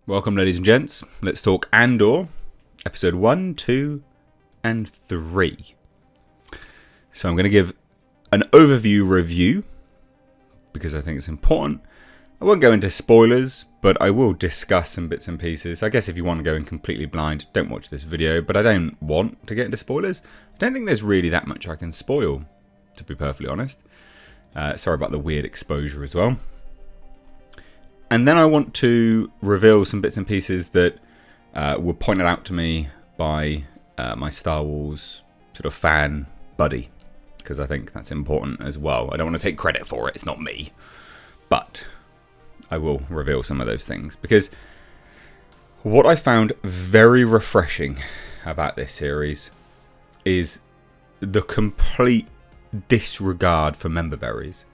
Welcome, ladies and gents. Let's talk Andor, episode 1, 2, and 3. So I'm going to give an overview review because I think it's important. I won't go into spoilers, but I will discuss some bits and pieces. I guess if you want to go in completely blind, don't watch this video, but I don't want to get into spoilers. I don't think there's really that much I can spoil, to be perfectly honest. Sorry about the weird exposure as well. And then I want to reveal some bits and pieces that were pointed out to me by my Star Wars sort of fan buddy, because I think that's important as well. I don't want to take credit for it, it's not me. But I will reveal some of those things, because what I found very refreshing about this series is the complete disregard for member berries.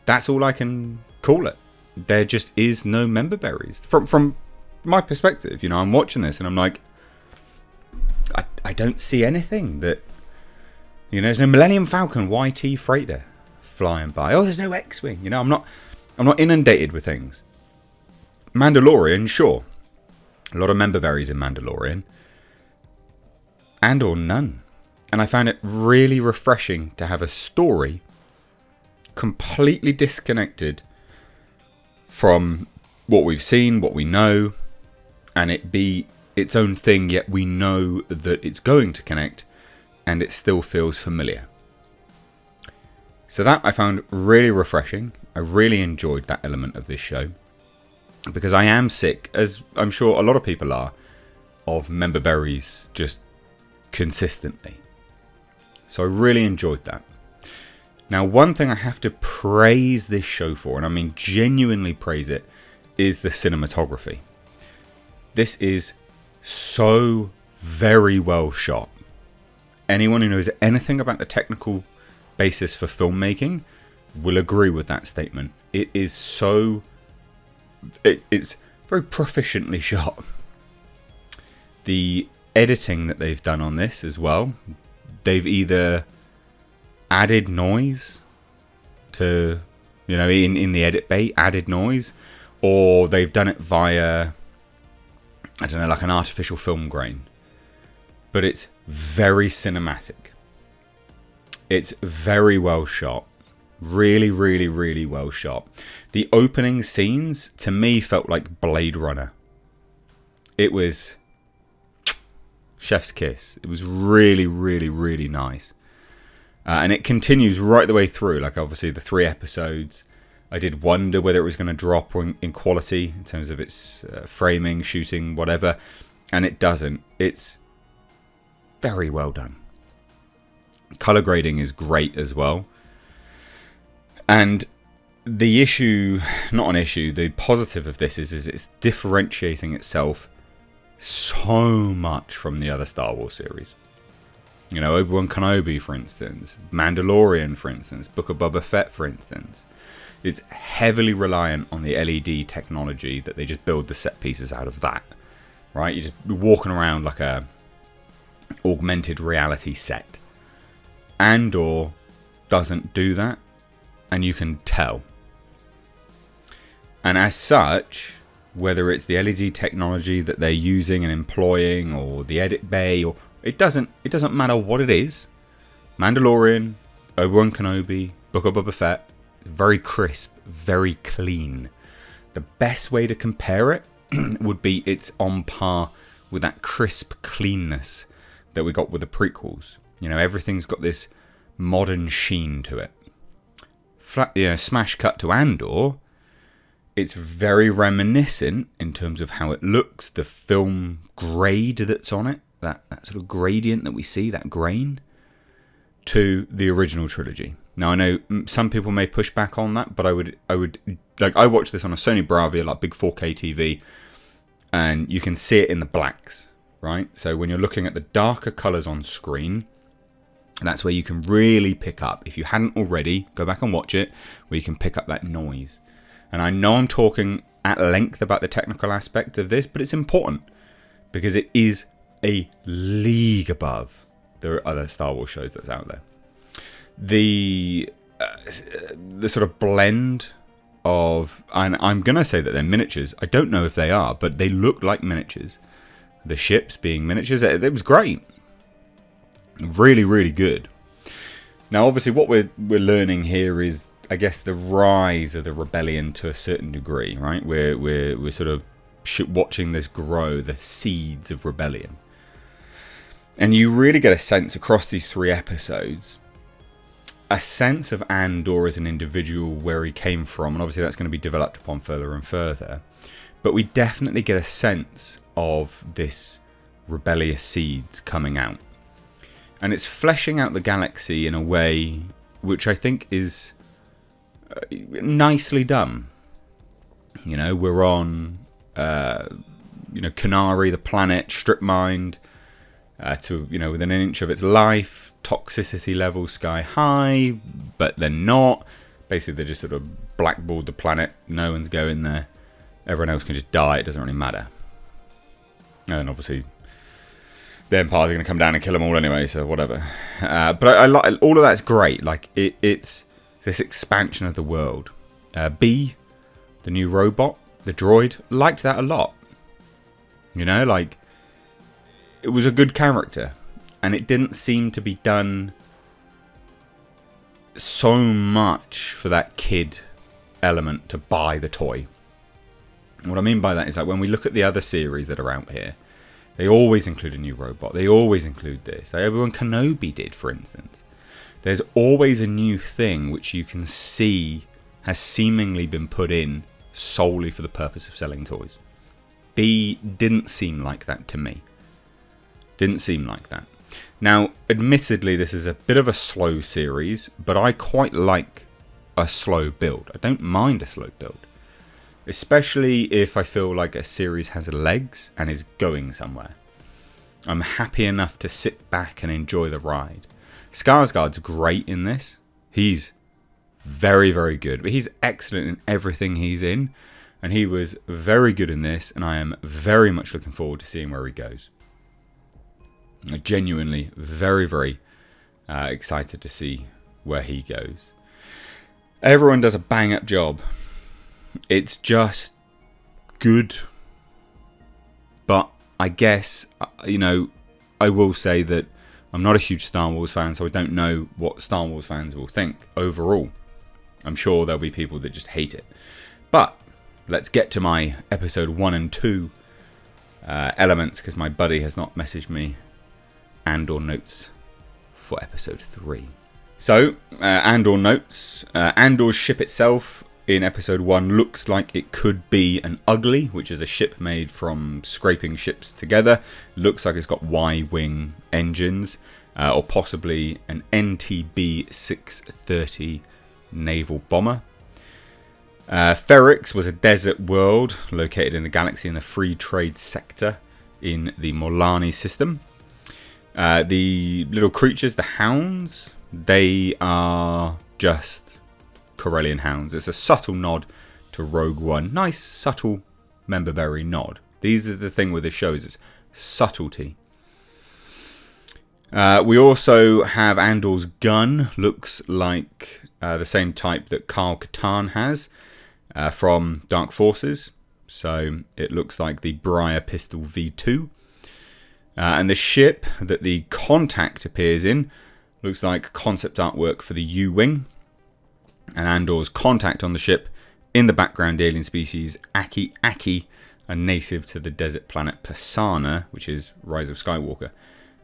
That's all I can call it. There just is no member berries. From my perspective, you know, I'm watching this and I'm like, I don't see anything that, you know, there's no Millennium Falcon YT freighter flying by. Oh, there's no X-Wing. You know, I'm not inundated with things. Mandalorian, sure. A lot of member berries in Mandalorian. Andor, none. And I found it really refreshing to have a story completely disconnected from what we've seen, what we know, and it be its own thing, yet we know that it's going to connect and it still feels familiar. So that I found really refreshing. I really enjoyed that element of this show, because I am sick, as I'm sure a lot of people are, of member berries just consistently. So I really enjoyed that. Now, one thing I have to praise this show for, and I mean genuinely praise it, is the cinematography. This is so very well shot. Anyone who knows anything about the technical basis for filmmaking will agree with that statement. It is so... It's very proficiently shot. The editing that they've done on this as well, they've either added noise to, you know, in the edit bay, added noise, or they've done it via, I don't know, like an artificial film grain. But it's very cinematic. It's very well shot. Really, really, really well shot. The opening scenes, to me, felt like Blade Runner. It was chef's kiss. It was really, really, really nice. And it continues right the way through. Like, obviously, the 3 episodes. I did wonder whether it was going to drop in quality in terms of its framing, shooting, whatever. And it doesn't. It's very well done. Color grading is great as well. And the issue, not an issue, the positive of this is it's differentiating itself so much from the other Star Wars series. You know, Obi-Wan Kenobi, for instance. Mandalorian, for instance. Book of Boba Fett, for instance. It's heavily reliant on the LED technology that they just build the set pieces out of that. Right? You're just walking around like a augmented reality set. Andor doesn't do that. And you can tell. And as such, whether it's the LED technology that they're using and employing, or the edit bay, or it doesn't matter what it is. Mandalorian, Obi-Wan Kenobi, Book of Boba Fett, very crisp, very clean. The best way to compare it would be it's on par with that crisp cleanness that we got with the prequels. You know, everything's got this modern sheen to it. Smash cut to Andor, it's very reminiscent in terms of how it looks, the film grade that's on it, that sort of gradient that we see, that grain, to the original trilogy. Now, I know some people may push back on that, but I would like, I watched this on a Sony Bravia, like big 4K TV, and you can see it in the blacks, right? So when you're looking at the darker colours on screen, that's where you can really pick up, if you hadn't already, go back and watch it, where you can pick up that noise. And I know I'm talking at length about the technical aspect of this, but it's important because it is a league above the other Star Wars shows that's out there. The sort of blend of, and I'm going to say that they're miniatures. I don't know if they are, but they look like miniatures. The ships being miniatures, it was great. Really, really good. Now, obviously, what we're learning here is, I guess, the rise of the rebellion to a certain degree, right? We're sort of watching this grow, the seeds of rebellion. And you really get a sense across these 3 episodes, a sense of Andor as an individual, where he came from, and obviously that's going to be developed upon further and further. But we definitely get a sense of this rebellious seeds coming out. And it's fleshing out the galaxy in a way which I think is nicely done. You know, we're on, Canary, the planet, strip mined to, within an inch of its life. Toxicity levels sky high, but they're not. Basically, they just sort of blackballed the planet. No one's going there. Everyone else can just die. It doesn't really matter. And obviously, the Empire's are going to come down and kill them all anyway, so whatever. But I like all of that's great. Like it's this expansion of the world. B, the new robot, the droid, liked that a lot. You know, like it was a good character, and it didn't seem to be done so much for that kid element to buy the toy. What I mean by that is, like, when we look at the other series that are out here, they always include a new robot. They always include this. Like Obi-Wan Kenobi did, for instance. There's always a new thing which you can see has seemingly been put in solely for the purpose of selling toys. B didn't seem like that to me. Didn't seem like that. Now, admittedly, this is a bit of a slow series, but I quite like a slow build. I don't mind a slow build. Especially if I feel like a series has legs and is going somewhere. I'm happy enough to sit back and enjoy the ride. Skarsgård's great in this. He's very, very good. But he's excellent in everything he's in. And he was very good in this. And I am very much looking forward to seeing where he goes. I'm genuinely very, very excited to see where he goes. Everyone does a bang-up job. It's just good. But I guess, I will say that I'm not a huge Star Wars fan, so I don't know what Star Wars fans will think overall. I'm sure there'll be people that just hate it. But let's get to my episode 1 and 2 elements, because my buddy has not messaged me Andor notes for episode 3. So, Andor notes. Andor's ship itself in episode 1 looks like it could be an Ugly, which is a ship made from scraping ships together. Looks like it's got Y-wing engines, or possibly an NTB 630 naval bomber. Ferrix was a desert world located in the galaxy in the free trade sector in the Molani system. The little creatures, the hounds, they are just Corellian hounds. It's a subtle nod to Rogue One. Nice, subtle member berry nod. These are the thing with this show, is it's subtlety. We also have Andor's gun. Looks like the same type that Kyle Katarn has from Dark Forces. So it looks like the Briar Pistol V2. And the ship that the Contact appears in looks like concept artwork for the U-Wing. And Andor's Contact on the ship. In the background, the alien species Aki Aki, a native to the desert planet Pasana, which is Rise of Skywalker.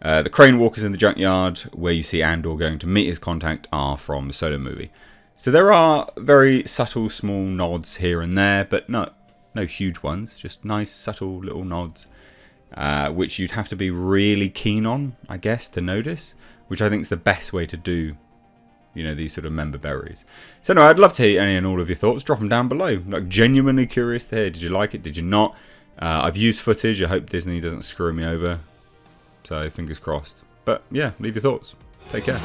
The crane walkers in the junkyard, where you see Andor going to meet his Contact, are from the Solo movie. So there are very subtle, small nods here and there, but no huge ones. Just nice, subtle little nods, which you'd have to be really keen on, I guess, to notice. Which I think is the best way to do, these sort of member berries. So no, I'd love to hear any and all of your thoughts. Drop them down below. Like, genuinely curious to hear. Did you like it? Did you not? I've used footage. I hope Disney doesn't screw me over. So fingers crossed. But yeah, leave your thoughts. Take care.